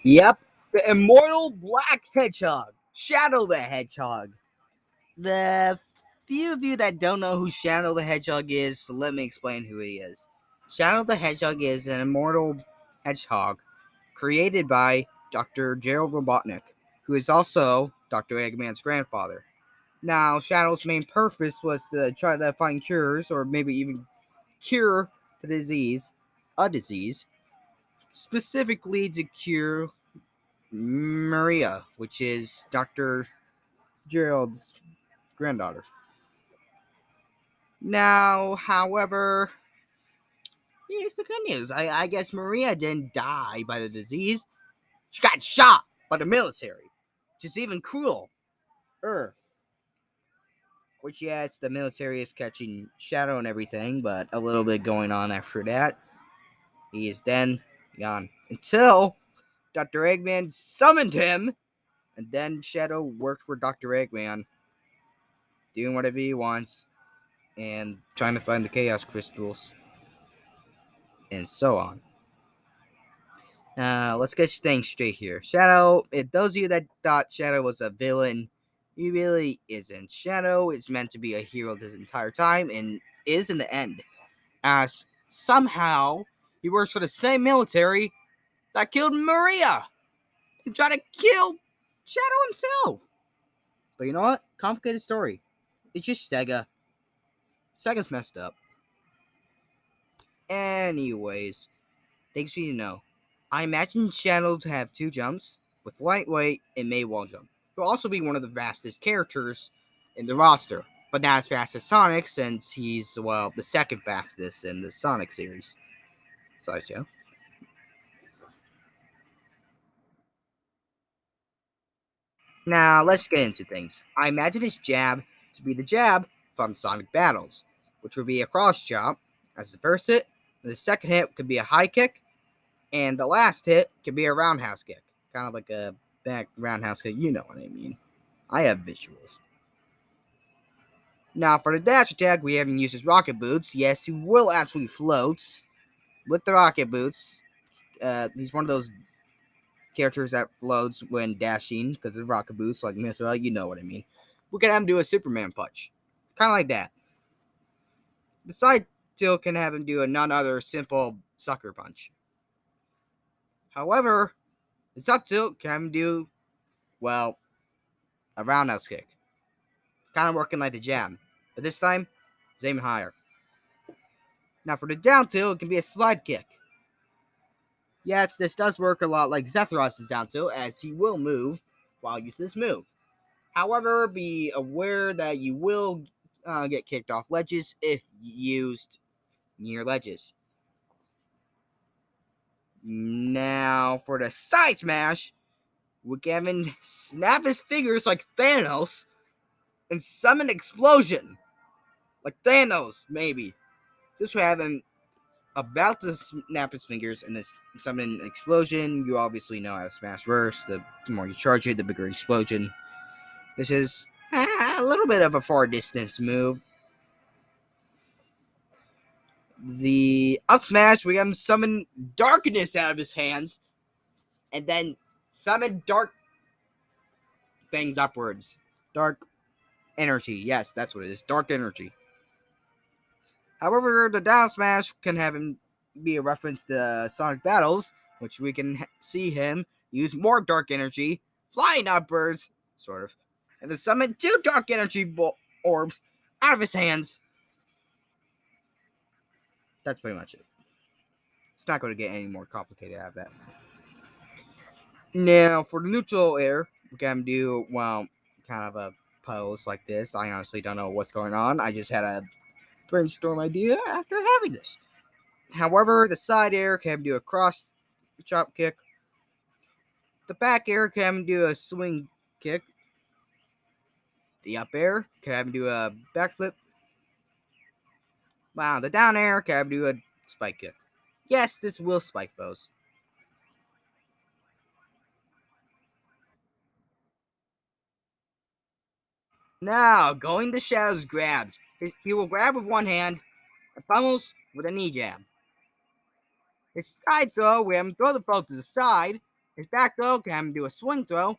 Yep, the immortal black hedgehog, Shadow the Hedgehog. The few of you that don't know who Shadow the Hedgehog is, so let me explain who he is. Shadow the Hedgehog is an immortal hedgehog created by Dr. Gerald Robotnik, who is also Dr. Eggman's grandfather. Now, Shadow's main purpose was to try to find cures, or maybe even cure the disease, a disease, specifically to cure Maria, which is Dr. Gerald's granddaughter. Now, however, here's the good news. I guess Maria didn't die by the disease. She got shot by the military, which is even cruel. Which, yes, the military is catching Shadow and everything, but a little bit going on after that. He is then gone until Dr. Eggman summoned him, and then Shadow worked for Dr. Eggman, doing whatever he wants, and trying to find the Chaos Crystals, and so on. Let's get things straight here. Shadow, those of you that thought Shadow was a villain, he really isn't. Shadow is meant to be a hero this entire time, and is in the end, as somehow he works for the same military that killed Maria and tried to kill Shadow himself. But you know what? Complicated story. It's just Sega. Sega's messed up. Anyways, things for you to know. I imagine Shadow to have two jumps, with lightweight and May wall jump. He'll also be one of the fastest characters in the roster, but not as fast as Sonic since he's, well, the second fastest in the Sonic series. Sideshow. Now, let's get into things. I imagine his jab to be the jab from Sonic Battles, which would be a cross chop as the first hit, the second hit could be a high kick, and the last hit could be a roundhouse kick. Kind of like a back roundhouse kick, you know what I mean. I have visuals. Now, for the dash attack, we haven't used his rocket boots. Yes, he will actually float with the rocket boots. He's one of those characters that floats when dashing because of rocket boots, like Mithra, you know what I mean. We can have him do a Superman punch. Kind of like that. The side tilt can have him do a none other simple sucker punch. However, the side tilt can have him do, well, a roundhouse kick. Kind of working like the jab. But this time, it's aiming higher. Now for the down tilt, it can be a slide kick. Yes, this does work a lot like Zephyros' down tilt, as he will move while using this move. However, be aware that you will get kicked off ledges if used near ledges. Now, for the side smash, we can have him snap his fingers like Thanos and summon explosion. Like Thanos, maybe. This will have him about to snap his fingers and this summon an explosion. You obviously know how to smash works. The more you charge it, the bigger explosion. This is a little bit of a far distance move. The up smash, we have him summon darkness out of his hands, and then summon dark things upwards. Dark energy, yes, that's what it is. Dark energy. However, the down smash can have him be a reference to Sonic Battles, which we can see him use more dark energy, flying upwards, sort of, and then summon two dark energy orbs out of his hands. That's pretty much it. It's not going to get any more complicated out of that. Now, for the neutral air, we can do, well, kind of a pose like this. I honestly don't know what's going on. I just had a brainstorm idea after having this. However, the side air can do a cross chop kick. The back air can have him do a swing kick. The up air can have him do a backflip. Wow, the down air can have him do a spike kick. Yes, this will spike those. Now, going to Shadow's grabs. He will grab with one hand and pummels with a knee jab. His side throw, we have him throw the foe to the side. His back throw, can have him do a swing throw.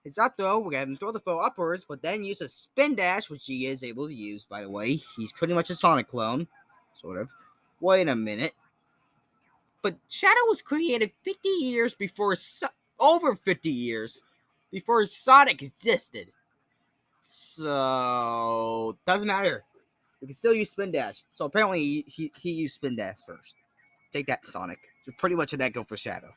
His up throw, we have him throw the throw upwards, but then use a spin dash, which he is able to use, by the way. He's pretty much a Sonic clone, sort of. Wait a minute. But Shadow was created 50 years before, over 50 years before Sonic existed. So, doesn't matter. We can still use Spin Dash. So apparently he used Spin Dash first. Take that, Sonic. So pretty much a net go for Shadow.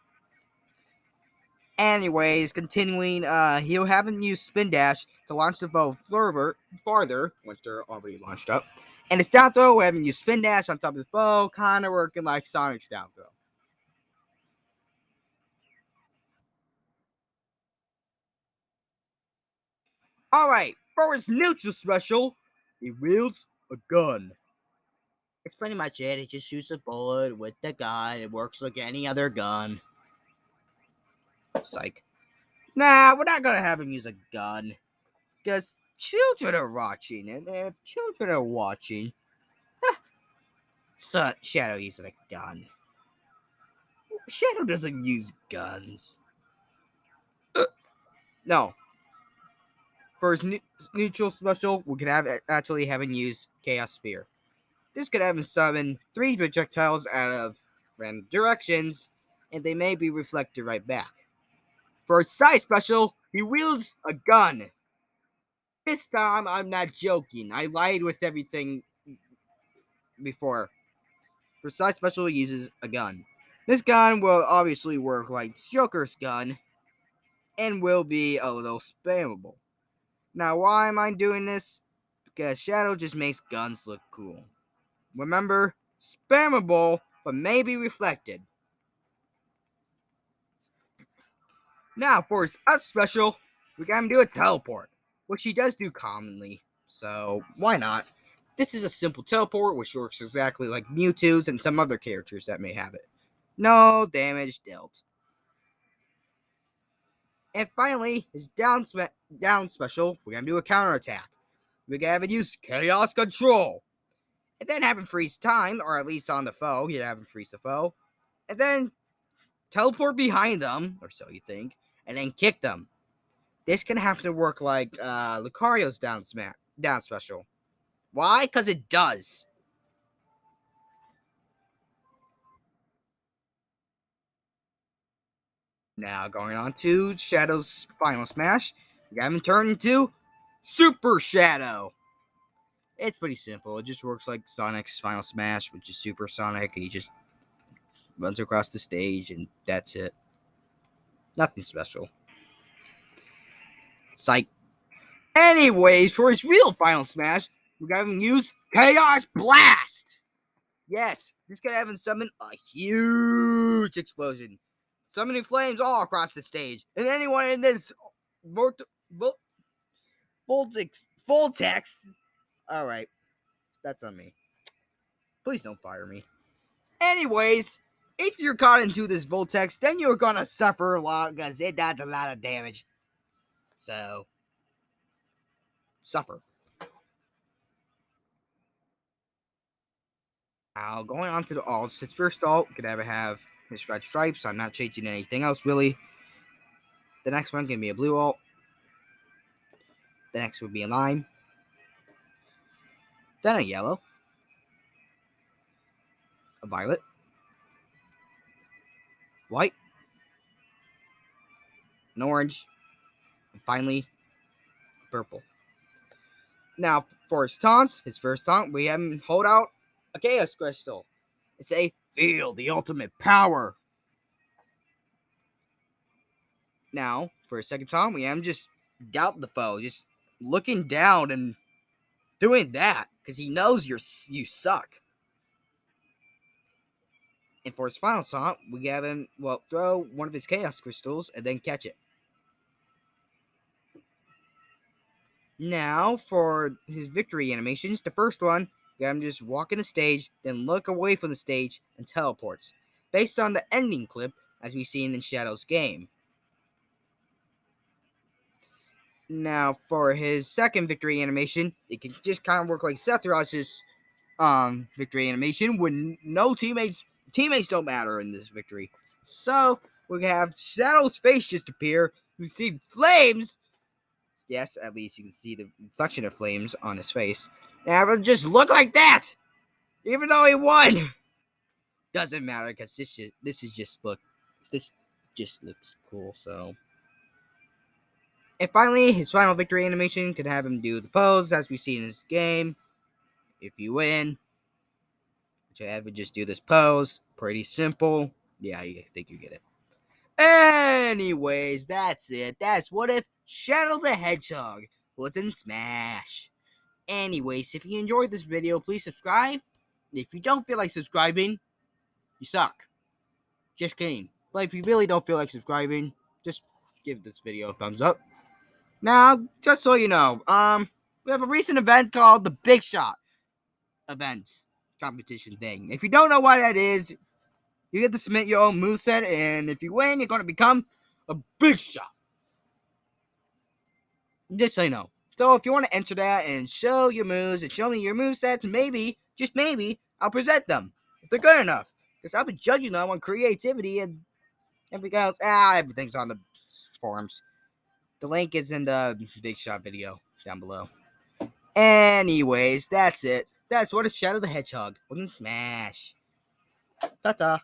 Anyways, continuing, he'll have him use Spin Dash to launch the bow farther, once they're already launched up. And his down throw, we'll have him use Spin Dash on top of the bow, kind of working like Sonic's down throw. Alright, for his neutral special, he wields a gun. It's pretty much it. He just shoots a bullet with the gun. It works like any other gun. Psych. Nah, we're not gonna have him use a gun. Because children are watching, and if children are watching, Shadow using a gun. Shadow doesn't use guns. No. For his neutral special, we could actually have him use Chaos Spear. This could have him summon 3 projectiles out of random directions, and they may be reflected right back. For his side special, he wields a gun. This time, I'm not joking. I lied with everything before. For side special, he uses a gun. This gun will obviously work like Joker's gun, and will be a little spammable. Now, why am I doing this? Because Shadow just makes guns look cool. Remember, spammable, but maybe reflected. Now, for his up special, we got him do a teleport, which he does do commonly, so why not? This is a simple teleport, which works exactly like Mewtwo's and some other characters that may have it. No damage dealt. And finally, his down special, we're going to do a counterattack. We're going to have it use Chaos Control. And then have him freeze time, or at least on the foe. You have him freeze the foe. And then teleport behind them, or so you think, and then kick them. This can happen to work like Lucario's down special. Why? Because it does. Now, going on to Shadow's final smash. We got him turn into Super Shadow. It's pretty simple. It just works like Sonic's final smash, which is Super Sonic. He just runs across the stage, and that's it. Nothing special. Psych. Anyways, for his real final smash, we got him use Chaos Blast. Yes, this guy having summon a huge explosion, summoning flames all across the stage, and anyone in this full text. All right, that's on me. Please don't fire me. Anyways, if you're caught into this Voltex, then you're gonna suffer a lot because it does a lot of damage. So, suffer. Now, going on to the alts. His first alt could have his red stripes. I'm not changing anything else really. The next one can be a blue alt. The next would be a lime. Then a yellow. A violet. White. An orange. And finally, purple. Now, for his taunts, his first taunt, we have him hold out a Chaos Crystal and say, "Feel the ultimate power." Now, for his second taunt, we have him just doubt the foe, just looking down and doing that because he knows you suck. And for his final taunt, we have him, throw one of his Chaos Crystals and then catch it. Now, for his victory animations, the first one, we have him just walk in the stage, then look away from the stage and teleports, based on the ending clip as we seen in Shadow's game. Now, for his second victory animation, it can just kind of work like Sephiroth's victory animation when no teammates don't matter in this victory. So, we have Shadow's face just appear. We see flames. Yes, at least you can see the reflection of flames on his face. And it just look like that, even though he won. Doesn't matter because this just looks cool. So, and finally, his final victory animation could have him do the pose as we see in this game. If you win, which I have to just do this pose. Pretty simple. Yeah, I think you get it. Anyways, that's it. That's what if Shadow the Hedgehog was in Smash. Anyways, if you enjoyed this video, please subscribe. If you don't feel like subscribing, you suck. Just kidding. But if you really don't feel like subscribing, just give this video a thumbs up. Now, just so you know, we have a recent event called the Big Shot event competition thing. If you don't know what that is, you get to submit your own moveset, and if you win, you're going to become a Big Shot. Just so you know. So if you want to enter that and show your moves and show me your movesets, maybe, just maybe, I'll present them. If they're good enough. Because I'll be judging them on creativity and everything else. Everything's on the forums. The link is in the Big Shot video down below. Anyways, that's it. That's what a Shadow the Hedgehog was in Smash. Ta-ta.